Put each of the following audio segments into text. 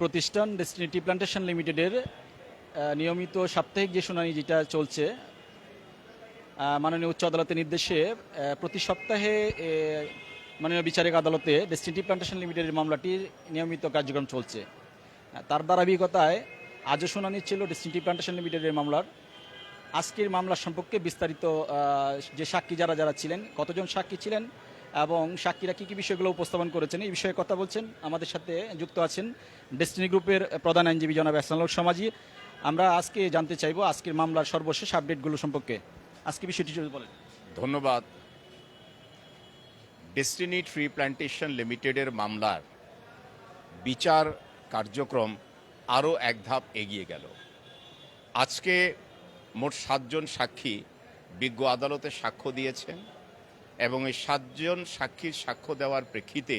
প্রতিষ্ঠান ডেস্টিনি টি প্ল্যান্টেশন লিমিটেডের নিয়মিত সাপ্তাহিক যে শুনানি যেটা চলছে, মাননীয় উচ্চ আদালতের নির্দেশে প্রতি সপ্তাহে মাননীয় বিচারিক আদালতে ডেস্টিনি টি প্ল্যান্টেশন লিমিটেডের মামলাটির নিয়মিত কার্যক্রম চলছে। তার ধারাবাহিকতায় আজও শুনানি ছিল ডেস্টিনি টি প্ল্যান্টেশন লিমিটেডের মামলার। আজকের মামলা সম্পর্কে বিস্তারিত যে সাক্ষী যারা ছিলেন, কতজন সাক্ষী ছিলেন এবং সাক্ষীরা কী কী বিষয়গুলো উপস্থাপন করেছেন, এই বিষয়ে কথা বলছেন। আমাদের সাথে যুক্ত আছেন ডেস্টিনি গ্রুপের প্রধান আইনজীবী জনাব এহসানুল সমাজি। আমরা আজকে জানতে চাইব আজকের মামলার সর্বশেষ আপডেটগুলো সম্পর্কে। আজকে বিষয়টি যদি বলেন। ধন্যবাদ। ডেস্টিনি ট্রি প্ল্যান্টেশন লিমিটেডের মামলার বিচার কার্যক্রম আরও এক ধাপ এগিয়ে গেল। আজকে মোট 7 জন সাক্ষী বিজ্ঞ আদালতে সাক্ষ্য দিয়েছেন এবং এই 7 জন সাক্ষীর সাক্ষ্য দেওয়ার প্রেক্ষিতে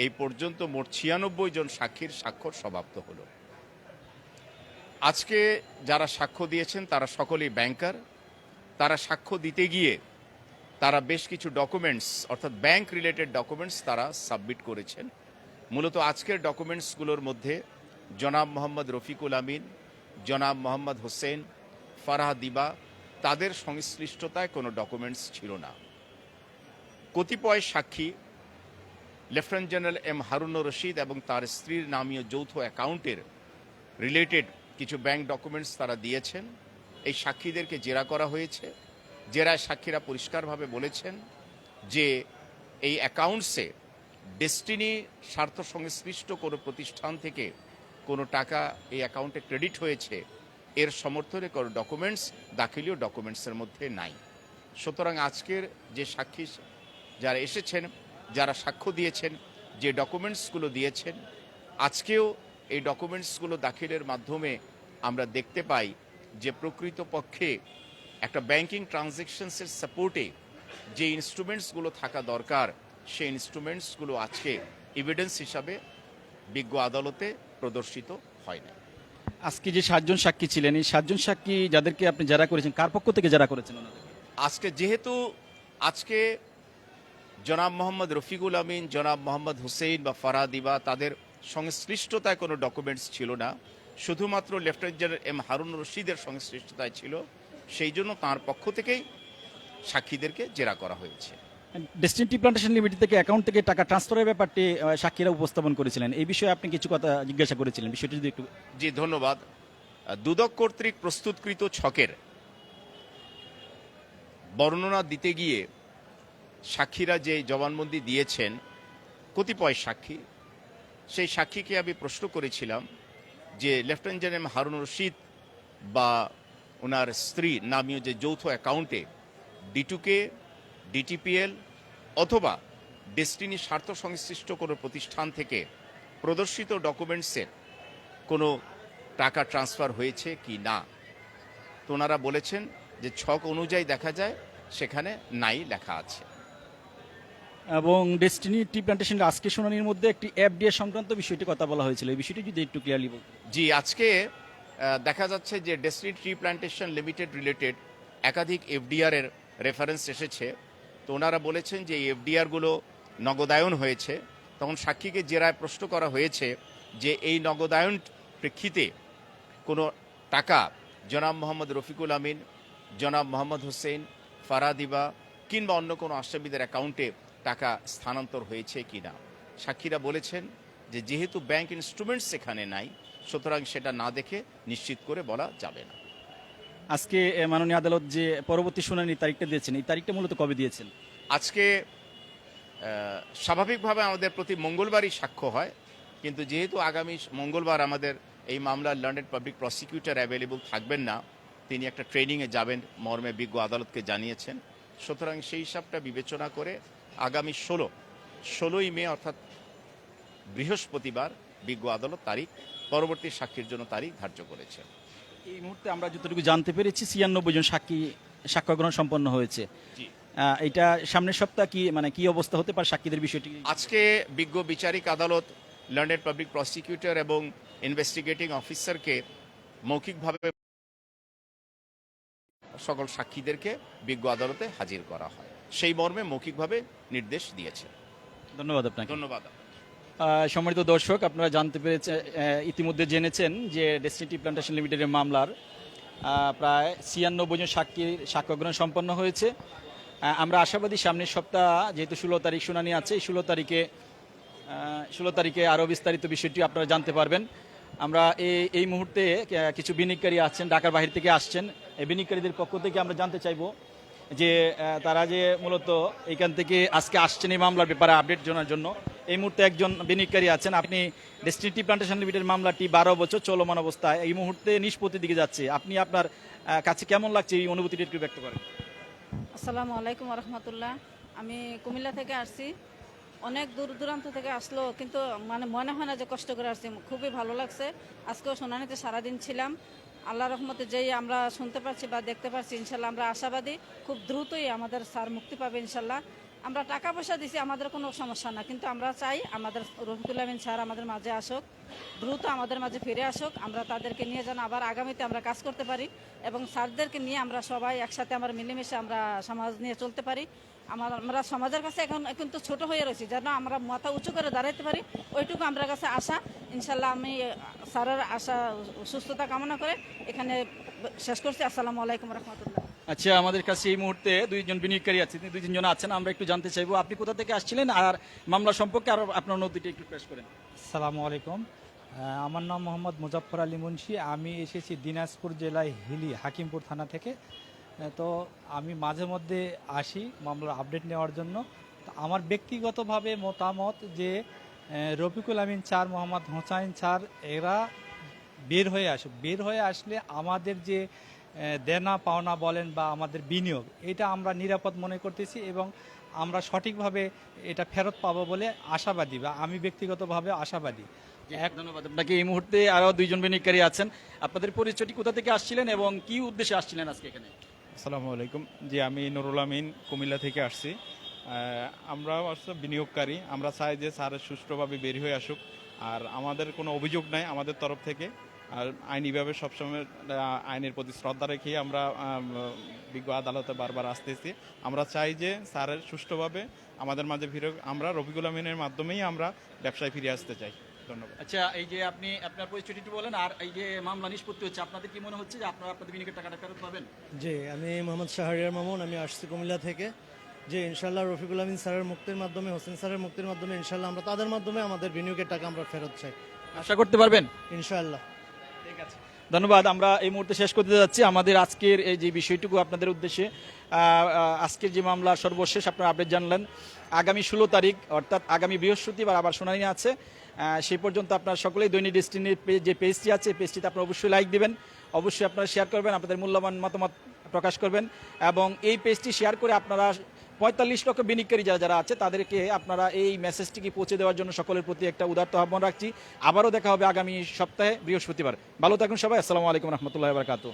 এই পর্যন্ত মোট 96 জন সাক্ষীর সাক্ষ্য সমাপ্ত হলো। আজকে যারা সাক্ষ্য দিয়েছেন তারা সকলেই ব্যাংকার। তারা সাক্ষ্য দিতে গিয়ে তারা বেশ কিছু ডকুমেন্টস অর্থাৎ ব্যাংক রিলেটেড ডকুমেন্টস তারা সাবমিট করেছেন। মূলত আজকের ডকুমেন্টসগুলোর মধ্যে জনাব মোহাম্মদ রফিকুল আমিন, জনাব মোহাম্মদ হোসেন, ফারাহ দিবা তাদের সংশ্লিষ্টতায় কোনো ডকুমেন্টস ছিল না। কতিপয় সাক্ষী lieutenant general M Harunur Rashid এবং তার স্ত্রীর নামীয় যৌথ অ্যাকাউন্টের রিলেটেড কিছু ব্যাংক ডকুমেন্টস তারা দিয়েছেন। এই সাক্ষীদেরকে জেরা করা হয়েছে। জেরায় সাক্ষীরা পরিষ্কারভাবে বলেছেন যে এই অ্যাকাউন্টসে ডেস্টিনি স্বার্থ সংশ্লিষ্ট কোনো প্রতিষ্ঠান থেকে কোনো টাকা এই অ্যাকাউন্টে ক্রেডিট হয়েছে এর সমর্থনে কোনো ডকুমেন্টস দাখিলীয় ডকুমেন্টসের মধ্যে নাই। সুতরাং আজকের যে সাক্ষী যারা এসেছেন, যারা সাক্ষ্য দিয়েছেন, যে ডকুমেন্টসগুলো দিয়েছেন, আজকেও এই ডকুমেন্টসগুলো দাখিলের মাধ্যমে আমরা দেখতে পাই যে প্রকৃতপক্ষে একটা ব্যাংকিং ট্রানজ্যাকশনসের সাপোর্টে যে ইনস্ট্রুমেন্টসগুলো থাকা দরকার সেই ইনস্ট্রুমেন্টসগুলো আজকে এভিডেন্স হিসাবে বিজ্ঞ আদালতে প্রদর্শিত হয় না। আজকে যে 7 জন সাক্ষী ছিলেন, এই 7 জন সাক্ষী যাদেরকে আপনি জেরা করেছেন, কার পক্ষ থেকে জেরা করেছেন ওনাদেরকে? আজকে যেহেতু আজকে জনাব মোহাম্মদ রফিকুল আমিন, জনাব মোহাম্মদ হুসেইন বা ফারাহ দিবা তাদের সংশ্লিষ্টতায় কোনো ডকুমেন্টস ছিল না, শুধুমাত্র লেফটেন্যান্ট জেনারেল এম হারুনুর রশিদের সংশ্লিষ্টতায় ছিল, সেই জন্য তাঁর পক্ষ থেকেই সাক্ষীদেরকে জেরা করা হয়েছে। ডেস্টিনি টি প্ল্যান্টেশন লিমিটেড থেকে অ্যাকাউন্ট থেকে টাকা ট্রান্সফারের ব্যাপারটি সাক্ষীরা উপস্থাপন করেছিলেন। এই বিষয়ে আপনি কিছু কথা জিজ্ঞাসা করেছিলেন, বিষয়টি যদি একটু। জি ধন্যবাদ। দুদক কর্তৃক প্রস্তুতকৃত ছকের বর্ণনা দিতে গিয়ে সাক্ষীরা যে জবানবন্দি দিয়েছেন, কতিপয় সাক্ষী, সেই সাক্ষীকে আমি প্রশ্ন করেছিলাম যে লেফটেন্যান্ট জেনারেল হারুনুর রশিদ বা ওনার স্ত্রী নামীয় যে যৌথ অ্যাকাউন্টে ডিটুকে, ডিটিপিএল অথবা ডেস্টিনি স্বার্থ সংশ্লিষ্ট কোনো প্রতিষ্ঠান থেকে প্রদর্শিত ডকুমেন্টসের কোনো টাকা ট্রান্সফার হয়েছে কি না। তো ওনারা বলেছেন যে ছক অনুযায়ী দেখা যায় সেখানে নাই লেখা আছে। এবং ডেস্টিনি টি প্ল্যান্টেশনের আজকে শুনানির মধ্যে একটি এফডিএ সংক্রান্ত বিষয়টি কথা বলা হয়েছিল, এই বিষয়টি যদি একটু ক্লিয়ারলি বলতেন। জি, আজকে দেখা যাচ্ছে যে destiny tree plantation limited related একাধিক এফডিআর এর রেফারেন্স এসেছে। তো ওনারা বলেছেন যে এই এফডিআরগুলো নগদায়ন হয়েছে। তখন সাক্ষীকে জেরায় প্রশ্ন করা হয়েছে যে এই নগদায়ন প্রেক্ষিতে কোনো টাকা জনাব মোহাম্মদ রফিকুল আমিন, জনাব মোহাম্মদ হোসেন, ফারাহ দিবা কিংবা অন্য কোনো আসামিদের অ্যাকাউন্টে টাকা স্থানান্তর হয়েছে কি না। সাক্ষীরা বলেছেন যে যেহেতু ব্যাংক ইনস্ট্রুমেন্টস সেখানে নাই, সুতরাং সেটা না দেখে নিশ্চিত করে বলা যাবে না। আজকে মাননীয় আদালত যে পরবর্তী শুনানির তারিখটা দিয়েছেন, এই তারিখটা মূলত কবে দিয়েছেন? আজকে স্বাভাবিকভাবে আমাদের প্রতি মঙ্গলবারই সাক্ষ্য হয়, কিন্তু যেহেতু আগামী মঙ্গলবার আমাদের এই মামলার লন্ডন পাবলিক প্রসিকিউটর অ্যাভেলেবল থাকবেন না, তিনি একটা ট্রেনিংয়ে যাবেন মর্মে বিজ্ঞ আদালতকে জানিয়েছেন। সুতরাং সেই হিসাবটা বিবেচনা করে আগামী 16ই মে অর্থাৎ বৃহস্পতিবার বিজ্ঞ আদালত তারিখ পরবর্তী সাক্ষীর জন্য তারিখ ধার্য করেছে। এই মুহূর্তে আমরা যতটুকু জানতে পেরেছি 96 জন সাক্ষী সাক্ষ্য গ্রহণ সম্পন্ন হয়েছে। এটা সামনের সপ্তাহ কি অবস্থা হতে পারে সাক্ষীদের বিষয়টি? আজকে বিজ্ঞ বিচারিক আদালত লন্ডন পাবলিক প্রসিকিউটর এবং ইনভেস্টিগেটিং অফিসারকে মৌখিকভাবে সকল সাক্ষীদেরকে বিজ্ঞ আদালতে হাজির করা হয়, সেই মর্মে মৌখিকভাবে নির্দেশ দিয়েছে। ধন্যবাদ আপনাকে। ধন্যবাদ। সম্মানিত দর্শক, আপনারা জানতে পেরেছেন, ইতিমধ্যে জেনেছেন যে ডেস্টিনি টি প্ল্যান্টেশন লিমিটেডের মামলার প্রায় 96 জন সাক্ষ্য গ্রহণ সম্পন্ন হয়েছে। আমরা আশাবাদী সামনের সপ্তাহ, যেহেতু 16 তারিখ শুনানি আছে, এই 16 তারিখে আরও বিস্তারিত বিষয়টি আপনারা জানতে পারবেন। আমরা এই মুহূর্তে কিছু বিনিয়োগকারী আছেন, ঢাকার বাহির থেকে আসছেন। এই বিনিয়োগকারীদের পক্ষ থেকে আমরা জানতে চাইবো যে তারা যে মূলত এখান থেকে আজকে আসছেন এই মামলার ব্যাপারে আপডেট জানার জন্য। এই মুহূর্তে একজন বিনিয়োগকারী আছেন। আপনি ডেস্টিনি টি প্ল্যান্টেশন লিমিটেড মামলাটি 12 বছর চলমান অবস্থায় এই মুহূর্তে নিষ্পত্তির দিকে যাচ্ছে। আপনি আপনার কাছে কেমন লাগছে এই অনুভূতিটি একটু ব্যক্ত করেন। আসসালামু আলাইকুম রহমতুল্লাহ। আমি কুমিল্লা থেকে আসছি, অনেক দূর দূরান্ত থেকে আসলো, কিন্তু মানে মনে হয় না যে কষ্ট করে আসছি। খুবই ভালো লাগছে। আজকেও শুনানিতে সারাদিন ছিলাম। আল্লাহ রহমতে যেই আমরা শুনতে পাচ্ছি বা দেখতে পাচ্ছি, ইনশাল্লাহ আমরা আশাবাদী খুব দ্রুতই আমাদের স্যার মুক্তি পাবে ইনশাল্লাহ। আমরা টাকা পয়সা দিছি, আমাদের কোনো সমস্যা না, কিন্তু আমরা চাই আমাদের রফিকুল আমিন স্যার আমাদের মাঝে আসুক, দ্রুত আমাদের মাঝে ফিরে আসুক। আমরা তাদেরকে নিয়ে যেন আবার আগামীতে আমরা কাজ করতে পারি এবং স্যারদেরকে নিয়ে আমরা সবাই একসাথে আমরা মিলেমিশে আমরা সমাজ নিয়ে চলতে পারি। আমরা সমাজের কাছে এখন কিন্তু ছোট হয়ে রয়েছি, যেন আমরা মাথা উঁচু করে দাঁড়াতে পারি, ওইটুকু আমরা কাছে আশা। ইনশাল্লাহ আমি স্যারের আশা সুস্থতা কামনা করে এখানে শেষ করছি। আসসালামু আলাইকুম রহমতুল্লাহ। আচ্ছা, আমাদের কাছে এই মুহূর্তে দুইজন বিনিয়োগকারী আছেন, দুই তিনজন আছেন। আমরা একটু জানতে চাইবো আপনি কোথা থেকে আসছিলেন আর মামলা সম্পর্কে আর আপনার অনুভূতিটা একটু পেশ করেন। আসসালামু আলাইকুম। আমার নাম মোহাম্মদ মুজাফফর আলী মুন্সি। আমি এসেছি দিনাজপুর জেলায় হিলি হাকিমপুর থানা থেকে। তো আমি মাঝে মধ্যে আসি মামলার আপডেট নেওয়ার জন্য। তো আমার ব্যক্তিগতভাবে মতামত যে রফিকুল আমিন স্যার, মোহাম্মদ হোসাইন স্যার এরা বের হয়ে আসলে আমাদের যে দেনা পাওনা বলেন বা আমাদের বিনিয়োগ, এটা আমরা নিরাপদ মনে করতেছি এবং আমরা সঠিকভাবে এটা ফেরত পাবো বলে আশাবাদী, বা আমি ব্যক্তিগতভাবে আশাবাদী। ধন্যবাদ আপনাকে। এই মুহূর্তে আরো দুইজন বিনিয়োগকারী আছেন। আপনাদের পরিচয়টি কোথা থেকে আসছিলেন এবং কি উদ্দেশ্যে আসছিলেন আজকে এখানে? আসসালামু আলাইকুম। জি, আমি নুরুল আমিন কুমিল্লা থেকে আসছি। আমরা আসলে বিনিয়োগকারী। আমরা চাই যে স্যার সুষ্ঠুভাবে বের হয়ে আসুক, আর আমাদের কোনো অভিযোগ নাই আমাদের তরফ থেকে। আর আইনিভাবে সবসময় আইনের প্রতি শ্রদ্ধা রেখে আমরা বিজ্ঞ আদালতে বারবার আসতেছি। আমরা চাই যে স্যারের সুষ্ঠুভাবে আমাদের মাঝে ফিরে, আমরা রফিকুল আমিনের মাধ্যমেই আমরা ব্যবসায় ফিরে আসতে চাই। ধন্যবাদ। আচ্ছা, এই যে আপনি আপনার পরিচয়টি একটু বলেন, আর এই যে মামলা নিষ্পত্তি হচ্ছে, আপনাদের কি মনে হচ্ছে যে আপনারা আপনাদের বিনিয়োগের টাকাটা ফেরত পাবেন? জি, আমি মোহাম্মদ শাহরিয়ার মামুন। আমি আসছি কুমিল্লা থেকে। যে ইনশাল্লাহ রফিকুল আমিন স্যারের মুক্তির মাধ্যমে, হোসেন স্যারের মুক্তির মাধ্যমে ইনশাল্লাহ আমরা তাদের মাধ্যমে আমাদের বিনিয়োগের টাকা আমরা ফেরত চাই আশা করতে পারবেন? ইনশাল্লাহ। ঠিক আছে, ধন্যবাদ। আমরা এই মুহূর্তে শেষ করতে যাচ্ছি আমাদের আজকের এই যে বিষয়টুকু আপনাদের উদ্দেশ্যে। আজকের যে মামলার সর্বশেষ আপনারা আপডেট জানলেন। আগামী 16 তারিখ অর্থাৎ আগামী বৃহস্পতিবার আবার শুনানি আছে। সেই পর্যন্ত আপনারা সকলেই দৈনিক ডেস্টিনির যে পেজটি আছে, পেজটিতে আপনারা অবশ্যই লাইক দিবেন, অবশ্যই আপনারা শেয়ার করবেন, আপনাদের মূল্যবান মতামত প্রকাশ করবেন এবং এই পেজটি শেয়ার করে আপনারা 45 লক্ষ বিনিয়োগকারী যারা আছে তাদেরকে আপনারা এই মেসেজটিকে পৌঁছে দেওয়ার জন্য সকলের প্রতি একটা উদারত আহ্বান রাখছি। আবারও দেখা হবে আগামী সপ্তাহে বৃহস্পতিবার। ভালো থাকুন সবাই। আসসালামু আলাইকুম রহমতুল্লাহ বারকাতুহু।